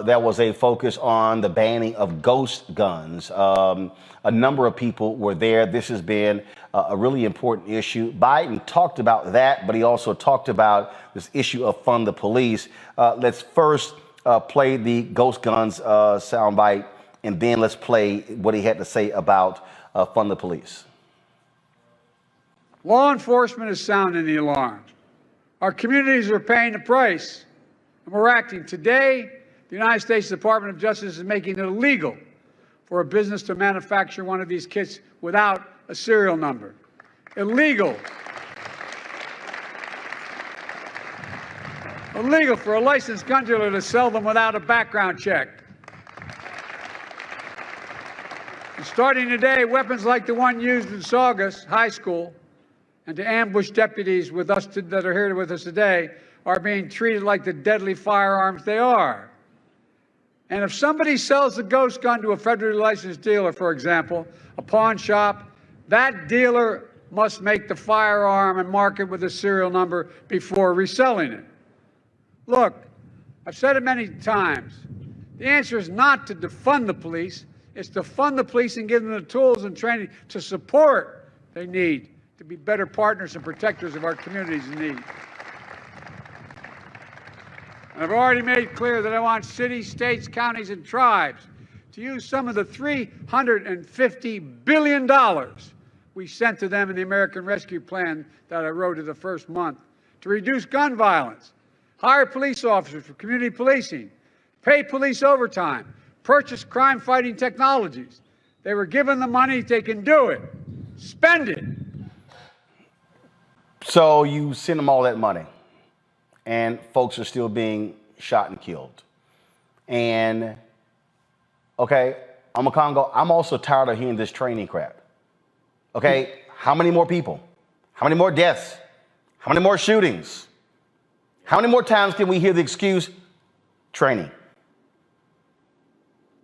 there was a focus on the banning of ghost guns. A number of people were there. This has been a really important issue. Biden talked about that, but he also talked about this issue of fund the police. Let's first play the ghost guns soundbite, and then let's play what he had to say about fund the police. Law enforcement is sounding the alarm. Our communities are paying the price, and we're acting. Today, the United States Department of Justice is making it illegal for a business to manufacture one of these kits without a serial number. Illegal. Illegal for a licensed gun dealer to sell them without a background check. And starting today, weapons like the one used in Saugus High School and to ambush deputies with us that are here with us today are being treated like the deadly firearms they are. And if somebody sells a ghost gun to a federally licensed dealer, for example, a pawn shop, that dealer must make the firearm and mark it with a serial number before reselling it. Look, I've said it many times. The answer is not to defund the police. It's to fund the police and give them the tools and training to support they need to be better partners and protectors of our communities in need. And I've already made clear that I want cities, states, counties, and tribes to use some of the $350 billion we sent to them in the American Rescue Plan that I wrote in the first month to reduce gun violence, hire police officers for community policing, pay police overtime, purchase crime-fighting technologies. They were given the money, they can do it. Spend it. So you send them all that money, and folks are still being shot and killed. And, okay, I'm a Congo. I'm also tired of hearing this training crap. Okay, how many more people? How many more deaths? How many more shootings? How many more times can we hear the excuse, training?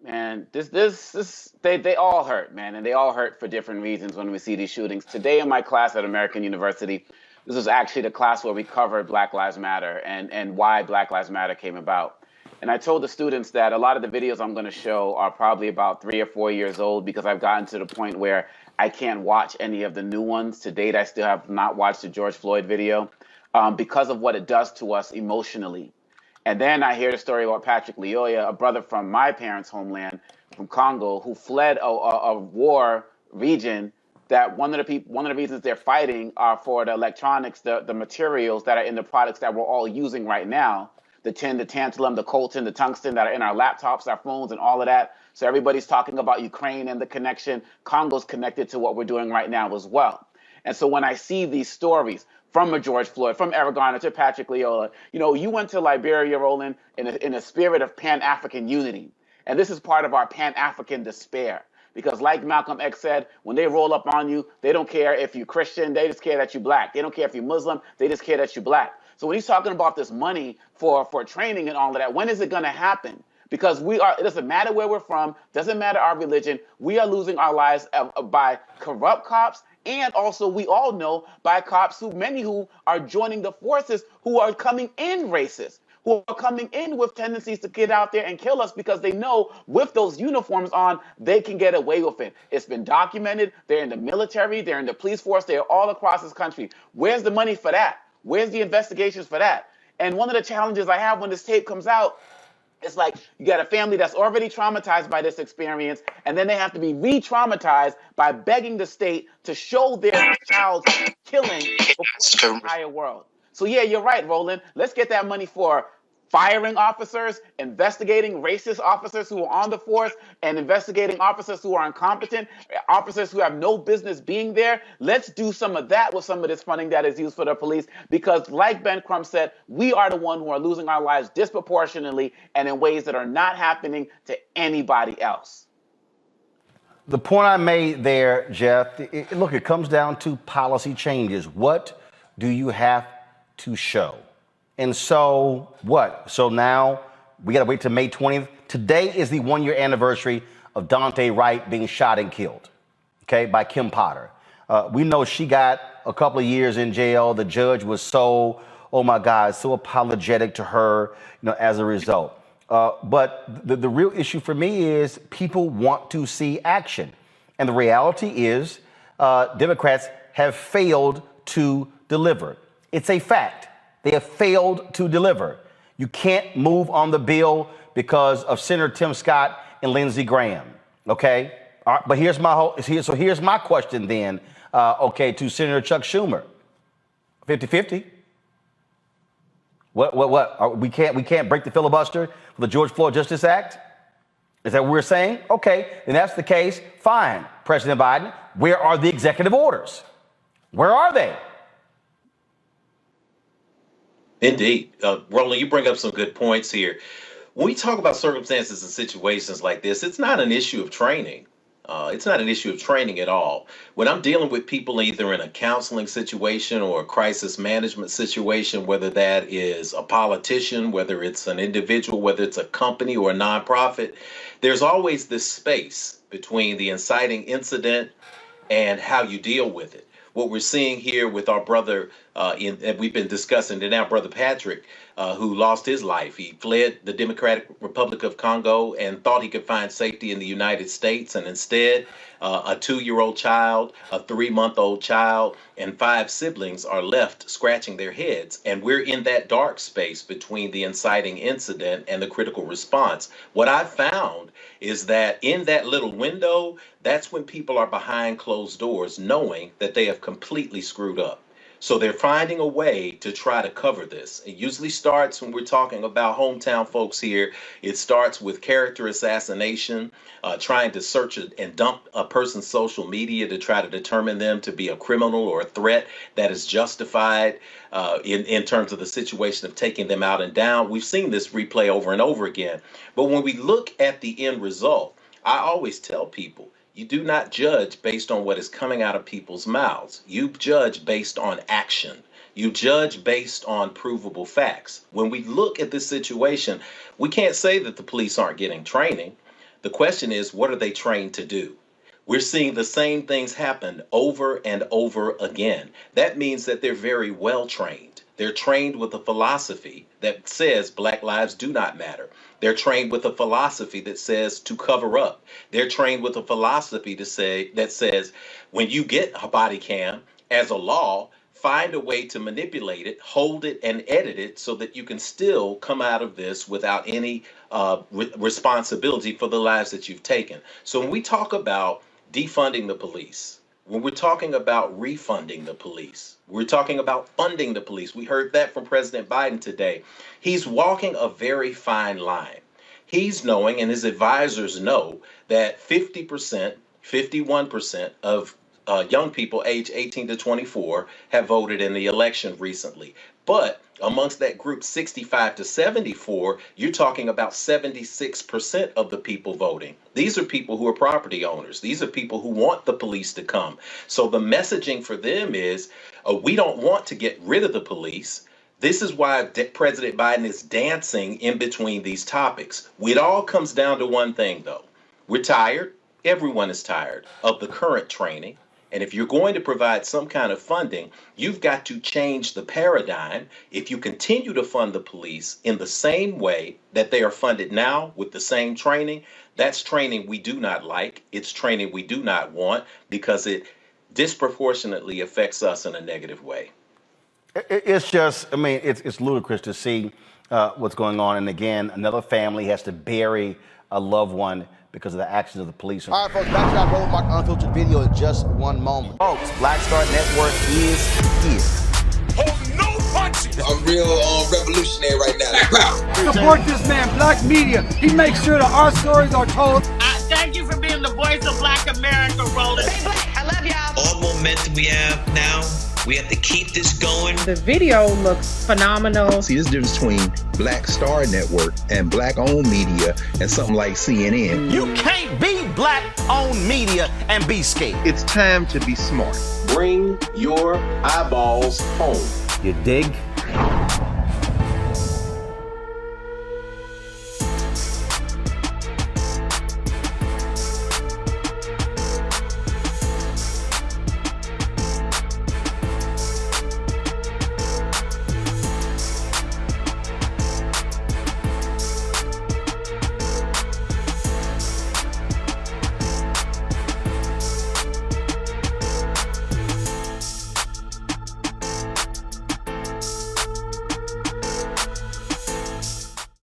Man, they all hurt, man, and they all hurt for different reasons when we see these shootings. Today in my class at American University, this was actually the class where we covered Black Lives Matter and why Black Lives Matter came about. And I told the students that a lot of the videos I'm going to show are probably about 3 or 4 years old because I've gotten to the point where I can't watch any of the new ones. To date, I still have not watched the George Floyd video because of what it does to us emotionally. And then I hear the story about Patrick Lyoya, a brother from my parents' homeland, from Congo, who fled a war region that one of the reasons they're fighting are for the electronics, the materials that are in the products that we're all using right now, the tin, the tantalum, the coltan, the tungsten that are in our laptops, our phones, and all of that. So everybody's talking about Ukraine and the connection. Congo's connected to what we're doing right now as well. And so when I see these stories from a George Floyd, from Eric Garner to Patrick Lyoya, you know, you went to Liberia, Roland, in a spirit of Pan-African unity. And this is part of our Pan-African despair. Because like Malcolm X said, when they roll up on you, they don't care if you're Christian, they just care that you're black. They don't care if you're Muslim, they just care that you're black. So when he's talking about this money for training and all of that, when is it going to happen? Because it doesn't matter where we're from, doesn't matter our religion, we are losing our lives by corrupt cops, and also we all know by cops many who are joining the forces who are coming in racist, who are coming in with tendencies to get out there and kill us because they know with those uniforms on, they can get away with it. It's been documented. They're in the military. They're in the police force. They're all across this country. Where's the money for that? Where's the investigations for that? And one of the challenges I have when this tape comes out, it's like you got a family that's already traumatized by this experience, and then they have to be re-traumatized by begging the state to show their child's killing before the entire world. So yeah, you're right, Roland. Let's get that money for firing officers, investigating racist officers who are on the force, and investigating officers who are incompetent, officers who have no business being there. Let's do some of that with some of this funding that is used for the police, because like Ben Crump said, we are the one who are losing our lives disproportionately and in ways that are not happening to anybody else. The point I made there, Jeff, look, it comes down to policy changes. What do you have to show? And so what? So now we got to wait till May 20th. Today is the 1-year anniversary of Dante Wright being shot and killed, okay, by Kim Potter. We know she got a couple of years in jail. The judge was so, oh my God, so apologetic to her, you know, as a result. But the real issue for me is people want to see action. And the reality is Democrats have failed to deliver. It's a fact. They have failed to deliver. You can't move on the bill because of Senator Tim Scott and Lindsey Graham. Okay? All right, but here's my question then, to Senator Chuck Schumer. 50-50? What? We can't break the filibuster for the George Floyd Justice Act? Is that what we're saying? Okay, then that's the case. Fine, President Biden. Where are the executive orders? Where are they? Indeed. Roland, you bring up some good points here. When we talk about circumstances and situations like this, it's not an issue of training. It's not an issue of training at all. When I'm dealing with people either in a counseling situation or a crisis management situation, whether that is a politician, whether it's an individual, whether it's a company or a nonprofit, there's always this space between the inciting incident and how you deal with it. What we're seeing here with our brother, and we've been discussing it now, Brother Patrick, who lost his life. He fled the Democratic Republic of Congo and thought he could find safety in the United States. And instead, a 2-year-old child, a 3-month-old child, and 5 siblings are left scratching their heads. And we're in that dark space between the inciting incident and the critical response. What I found is that in that little window, that's when people are behind closed doors, knowing that they have completely screwed up. So they're finding a way to try to cover this. It usually starts when we're talking about hometown folks here. It starts with character assassination, trying to search and dump a person's social media to try to determine them to be a criminal or a threat that is justified in terms of the situation of taking them out and down. We've seen this replay over and over again. But when we look at the end result, I always tell people, you do not judge based on what is coming out of people's mouths. You judge based on action. You judge based on provable facts. When we look at this situation, we can't say that the police aren't getting training. The question is, what are they trained to do? We're seeing the same things happen over and over again. That means that they're very well trained. They're trained with a philosophy that says Black lives do not matter. They're trained with a philosophy that says to cover up. They're trained with a philosophy that says when you get a body cam as a law, find a way to manipulate it, hold it, and edit it so that you can still come out of this without any responsibility for the lives that you've taken. So when we talk about defunding the police, when we're talking about refunding the police, we're talking about funding the police. We heard that from President Biden today. He's walking a very fine line. He's knowing, and his advisors know, that 50%, 51% of young people age 18 to 24 have voted in the election recently. But amongst that group 65 to 74, you're talking about 76% of the people voting. These are people who are property owners. These are people who want the police to come. So the messaging for them is, we don't want to get rid of the police. This is why President Biden is dancing in between these topics. It all comes down to one thing, though. We're tired. Everyone is tired of the current training. And if you're going to provide some kind of funding, you've got to change the paradigm. If you continue to fund the police in the same way that they are funded now with the same training, that's training we do not like. It's training we do not want because it disproportionately affects us in a negative way. It's just, it's ludicrous to see what's going on. And again, another family has to bury a loved one because of the actions of the police. All right, folks, back to our Roland Mark Unfiltered video in just one moment. Folks, Black Star Network is here. Hold no punches. I'm real revolutionary right now. Support this man, Black media. He makes sure that our stories are told. Thank you for being the voice of Black America, Roland. Stay black. I love y'all. All momentum we have now, we have to keep this going. The video looks phenomenal. See, this difference between Black Star Network and Black-owned media and something like CNN. You can't be Black-owned media and be scared. It's time to be smart. Bring your eyeballs home. You dig?